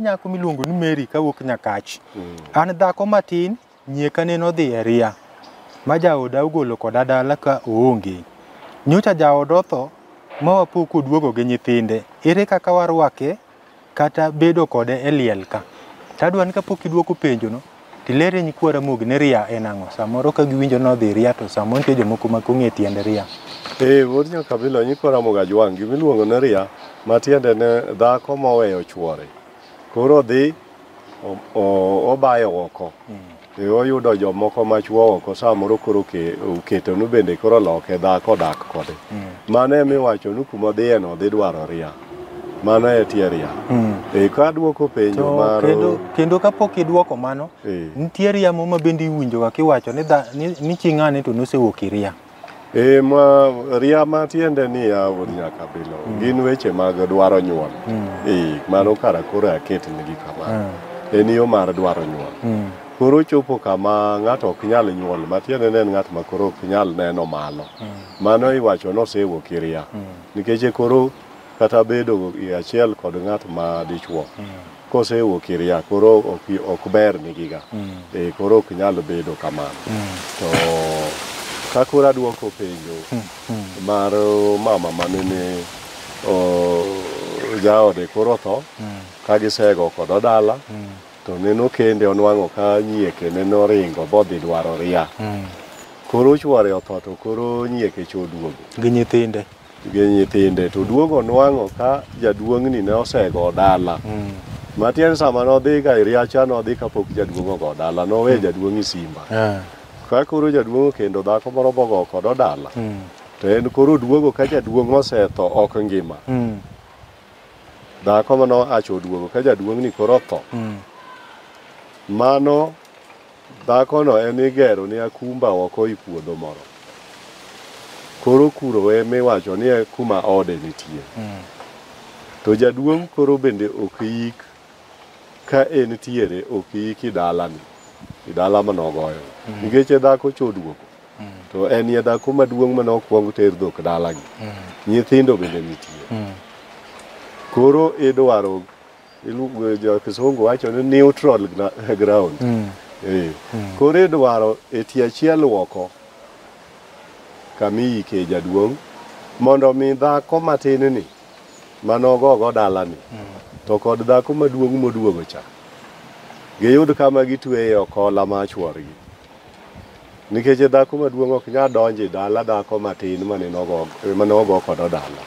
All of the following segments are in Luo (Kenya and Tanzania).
nyako miluongo ni Mary kawuok Nyakach. An dhako matin nyieka ne nodhi e ria ma jaoda ogolo koda dala ka oonge. Nyocha jaoda otho ma wapok oduogo gi nyithinde. Ere kaka warwake kata bedo kode e liel ka. Tadwa ni kapok iduoko penjo no, tilere nyikwara mog ne ria en ang'o. Samoro ka giwinjo nodhi ria to samoro nitie jomoko ma kong'e tiende ria. Wuod Nyakabilo nyikwara mog Ajwang' gimiluongo ne ria matiende ne dhako moweyo chuore. Koro dhi obayo oko. Oyudo jomoko machuo oko samoro koro oketo nu bende koro loke dhako dak kode. Mano emiwacho ni kuma dhiye no dhi dwaro ria. Mano e tie ria. Ka duoko penjo maro kendo kapok iduoko mano, nitie ria mo ma bende iwinjo kiwacho ni ching'ane to nosewuok ria. Ria matiende ni Wuod Nyakabilo gin weche mag dwaro nyuol. Mano kara koro aket nigi kama. En yo mar dwaro nyuol. Koro chopo kama ng'ato ok nyal nyuol, matiende ne en ng'at ma koro ok nyal neno malo. Mano iwacho nosewuok ria. Nikech koro kata bedo achiel kod ng'at ma dichuo. Kosewuok ria koro ok ber nigiga. Koro ok nyal bedo kamano. To kakoro aduoko penjo mar mama manene jaode koro tho ka gisego kod dala to neno kende onwang'o ka nyieke neno ringo bodhi dwaro ria. Koro chuore otho to koro nyieke choduogo gi nyithinde to duogo nwang'o ka jaduong'ni ne osego dala. Matiende sama nodhi ga ria cha nodhi kapok jaduong' ogo dala, nowe jaduong'i simba. Ka koro jaduong' kendo dhako moro bogo kod dala. To en koro duogo ka jaduong' osetho ok ngima. Dhako mano acho duogo ka jaduong'ni koro tho. Mano dhako no en igero ni akumba oko i puodho moro. Koro kuro emiwacho ni kuma ode nitie. To jaduong' koro bende ok yik ka en tiere ok yik i dalani. I dala manogoyo. Nikech dhako choduogo. To en ye dhako maduong' manokwong ter dhok dalagi. Nyithindo bende nitie. Koro idwaro jo Kisungu wacho ni neutral ground. Koro idwaro e tie achiel oko kamiike jaduong' mondo mi dhako matin ni manogogo dalani to kod dhako maduong' moduogo cha giyud kama gitweye okola ma chuorgi. Nikech dhako maduong' ok nyal donjo e dala dhako matin manogo kod dala.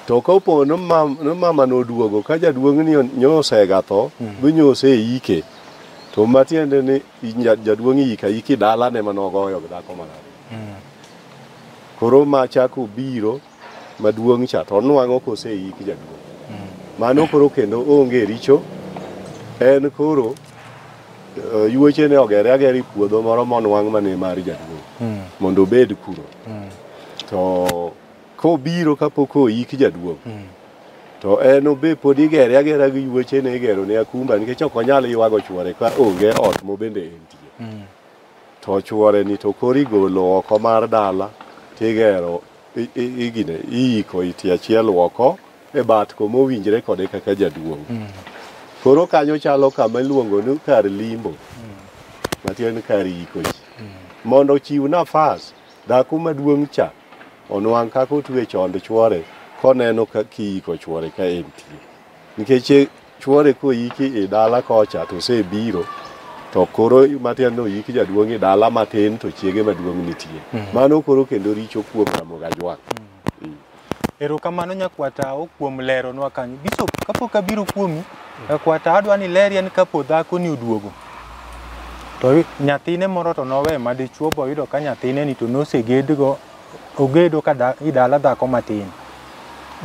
To kopo no mama noduogo ka jaduong'ni nyosega tho binyose ike. To matiende ni jaduong' iki dala ne manogoyo dhako manade. Koro machako biro maduong' cha to nwang'o koseiki jaduong'. Mano koro kendo onge richo. En koro yuoche ne ogere ageri puodho moro monwang' mane mar jaduong' mondo obed kuro. To kobiro kapok oiki jaduong' to en obe pod igere agera gi yuoche ne igero ne akumba nikech ok onyal ywago chuore ka onge ot mobende entie. To chuore ni to koro igolo oko mar dala tigero iiko iti achiel oko e bat komowinjre kode kaka jaduong'. Koro kanyo chalo kama iluongo ni kar limbo matiende kar iko ji mondo chiw nafas dhako maduong' cha onwang' kaka otwe chond chuore koneno ka kiiko chuore ka entie. Nikech chuore koiki i dala kocha to osebiro to koro matiende oiki jaduong' i dala matin to chiege maduong' nitie. Mano koro kendo richo kuom Ramog Ajwang'. Erokamano nyakwata kuom leronwa kanyo. Bishop kapok abiro kuomi nyakwata adwa ni ler en kapo dhako ni oduogo. To nyathine moro to nowe madichuo boyudo ka nyathine ni to nosegedgo ogedo ka i dala dhako matin.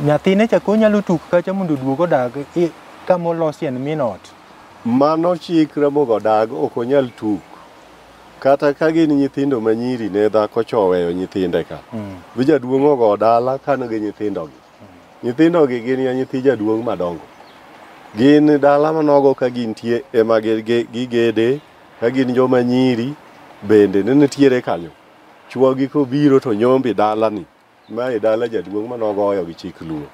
Nyathine cha konyalo tuk kacha mondo oduogo dag kama olosi en min ot. Mano chik Ramog odag ok onyal tuk. Kata ka gin nyithindo manyiri ne dhako choweyo nyithinde ka. Bi jaduong' ogo dala kan gi nyithindogi. Nyithindogi gin nyithi jaduong' madongo. Gin dala manogo ka gintie ema gigede ka gin joma nyiri bende nitiere kanyo. Chuogi kobiro to nyombi dalani. Ma e dala jaduong' manogoyo gi chik luo.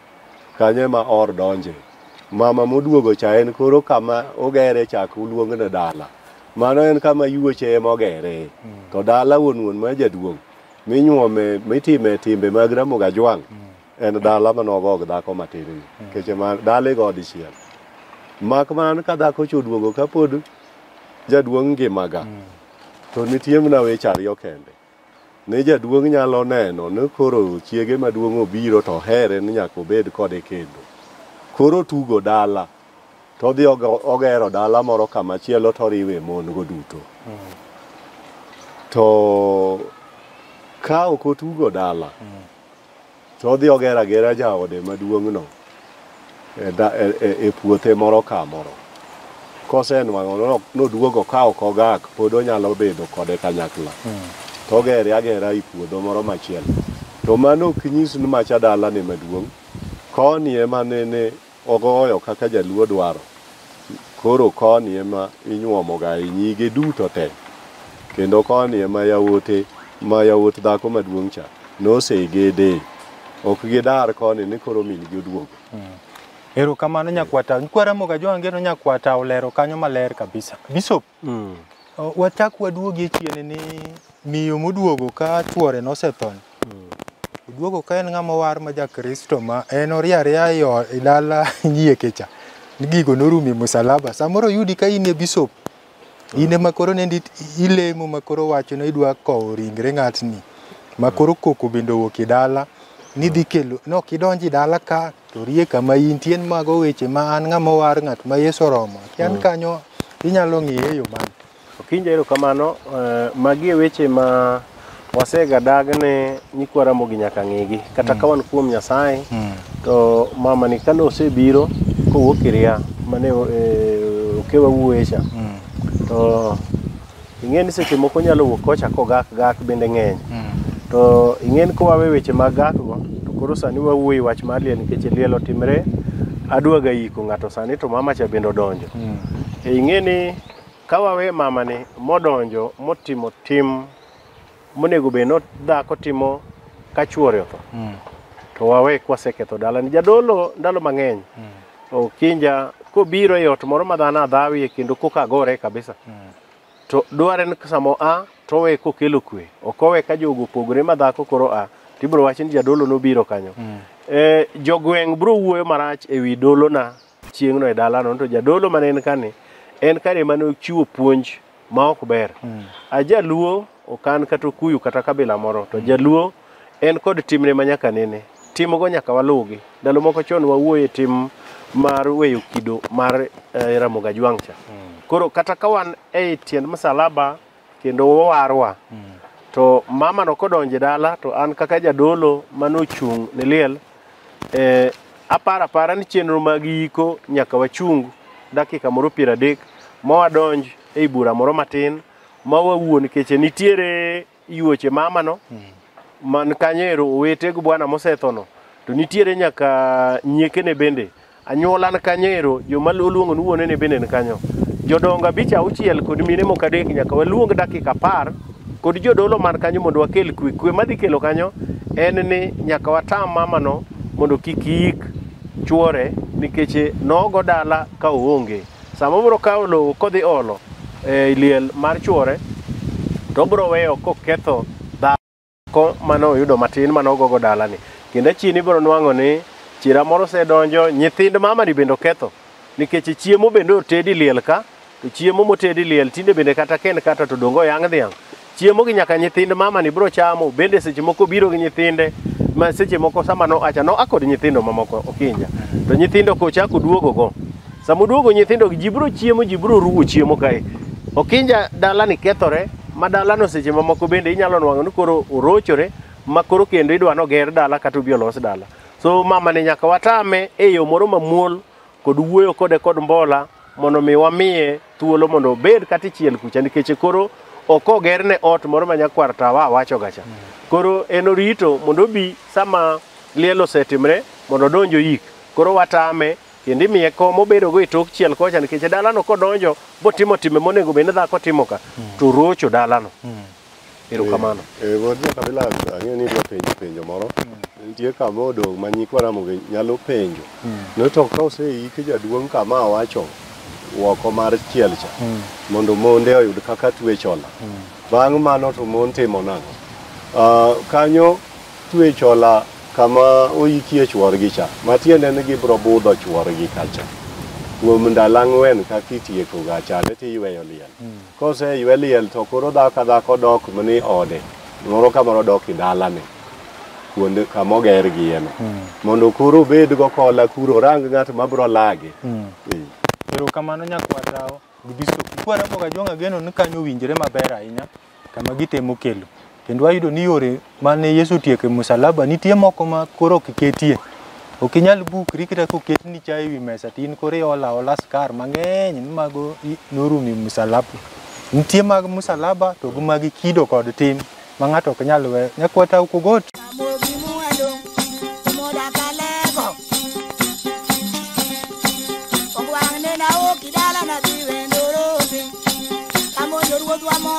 Kanyo ema or donje. mama moduogo cha en koro kama ogere chak uluongne dala. Mano en kama yuoche ema ogere. To dala wuon ma jaduong' minyuome mitime timbe mag Ramogi Ajwang' en dala manogo dhako matin. Keche man dala go dichiel. Mak man ka dhako choduogo kapod jaduong' ngimaga. To nitie mana weche ariyo kende. Ne jaduong' nyalo neno ni koro chiege maduong' obiro to here ni nyaka obed kode kendo. Koro tugo dala. To dhi ogero dala moro kama chielo to riwe mon go duto. To ka ok otugo dala. To dhi ogero agera jaode maduong' no. E puothe moro ka moro. Kosenwang'o noduogo ka ok ogak pod onyalo bedo kode kanyakla. To ogere agera i puodho moro machielo. To mano ok nyis ni macha dala ne maduong'. Koni ema nene ogoyo kaka jaluo dwaro. Koro koni ema inyuomoga nyige duto te. Kendo koni ema yawuot dhako maduong' cha nosegede. Ok gidar koni ni koro min gi oduogo. Erokamano nyakwata. Nkwa Ramogi Ajwang' geno nyakwata olero kanyo maler kabisa. Bishop, wachak waduogi chien ni miyo moduogo ka chuore nosethon. Oduogo ka en ng'ama war ma jakristo ma en oriaria i dala nyieke cha. Gigo norumi musalaba. Samoro yudi ka in e bishop. In ema koro nendi ilemo makoro wacho ni idwa kowo ringre ng'atni. Makoro koko bende owuok i dala. Nidhi kelo no kidonji dala ka to rie kama intien mago weche ma an ng'ama war ng'at ma Yesu oromo. Kian kanyo inyalo ng'iye yo man. Okinja erokamano, magi weche ma wasega dagne nyikwa Ramogi nyaka ng'igi. Kata ka wan kuom Nyasaye, to mama ni kano osebiro kowuok Iria mane okewa wuoye cha. To ing'eni seche moko nyalo wuok kocha kogak bende ng'eny. To ing'eni kowawe weche mag gakgo, to koro sani wawuoyi wach mar liel nikech liel otimre adwaga iko ng'ato sani to mama cha bende odonjo. Ing'eni kawawe mama ni modonjo motimo tim monego be no dhako timo ka chuore otho. To wawe kwaseketho dala ni jadolo ndalo mang'eny. Okinja kobiro e ot moro ma dhano adhawi kendo koka gore kabisa. To dware ni samo to we kokelo kwe. Okowe ka jogo pogore ma dhako koro tibro wacho ni jadolo nobiro kanyo. Jogweng' bro wuoyo marach ewi dolo na chieng' no e dala no. To jadolo mane en kani en kare mane ochiwo puonj ma ok ber. Ajaluo okan kata okuyu kata kabila moro. To jaluo en kod timne manyaka nene. Timogo nyaka walugi. Ndalo moko chon wawuoye tim mar weyo kido mar Ramogi Ajwang' cha. Koro kata ka wan e tiend msalaba kendo warwa. To mama no kodonje dala to an kaka jadolo manochung' ne liel apara ni chenro mag iko nyaka wachung dakika moro 30 ma wadonj e bura moro matin ma wawuo nikech nitiere yuoche mama no man kanyero owetego bwana mosethono to nitiere nyaka nyiekene bende anyuola n kanyero joma luongo ni wuone ne bende ni kanyo. Jodonga bicha auchiel kod mine moko adek nyaka waluong dakika 10 kod jodolo man kanyo mondo wakel kwe madhi kelo kanyo en ni nyaka watam mama no mondo kik yik chuore nikech nogo dala ka oonge. Sama bro kawo lowo kodhi olo liel mar chuore to bro weyo koketho dhako mano oyudo matin manogogo dala ni. Kendo chini bro nwang'o ni chira moro sedonjo nyithind mama ni bende oketho nikech chiemo bende otedi liel ka. To chiemo motedi liel tinde bende kata ken kata to dongo yang' dhiang'. Chiemo gi nyaka nyithind mama ni bro chamo bende seche moko biro gi nyithinde ma seche moko sama no akod nyithindo mamoko Okinja. To nyithindo kochako duogo go. Sama duogo nyithindo ji bro chiemo ji bro ruwo chiemo kae. Okinja dala ni kethore ma dala no seche mamoko bende inyalo nwang'o ni koro orochore ma koro kendo idwa no ger dala kata obi olos dala. So mama ni nyaka watame e yo moro mamuol kod wuoyo kode kod mbola mondo mi wamiye thuolo mondo obed kata chiel kucha nikech koro oko gerne ot moro manyakwar tawa wacho gacha. Koro en orito mondo obi sama liel osetimre mondo odonjo yik. Koro watame kendo imiye kom obedo go e tok chiel kocha nikech dalano kodonjo botimo time monego bed ni dhako timo ka to rocho dalano. Erokamano. Wuod Jakabila, ang'eyo ni idwa penjo moro. Nitie kama odong' ma nyikwa Ramogi nyalo penjo. No to ka oseiki jaduong' kama wacho oko mar chiel cha mondo monde oyud kaka twech ola. Bang' mano to mon timo nang'o? Kanyo twech ola kama oikie chuorgi cha, matiende ni gibro budho chuorgi kacha. Kuom ndalo ang'wen kaka itieko ga chande tiyweyo liel. Koseywe liel to koro dhako dok mani ode. Moro ka moro dok i dalane. Kuonde kama oger gieno. Mondo koro obed go kola kuro rang ng'at mabro lage. Erokamano nyakwatao. Kwa Ramogi Ajong' ageno ni kanyo winjre maber ahinya kama gitemo kelo. Kendo wayudo ni yore mane Yesu tieko e msalaba nitie moko ma koro ok ketie. Ok inyal bukri kata koketni chai ewi mesa tin koro iola skar mang'eny mago norumi msalaba. Nitie mag msalaba to gi mag kido kod tim ma ng'ato ok nyal we. Nyakwata Kogot. Amor,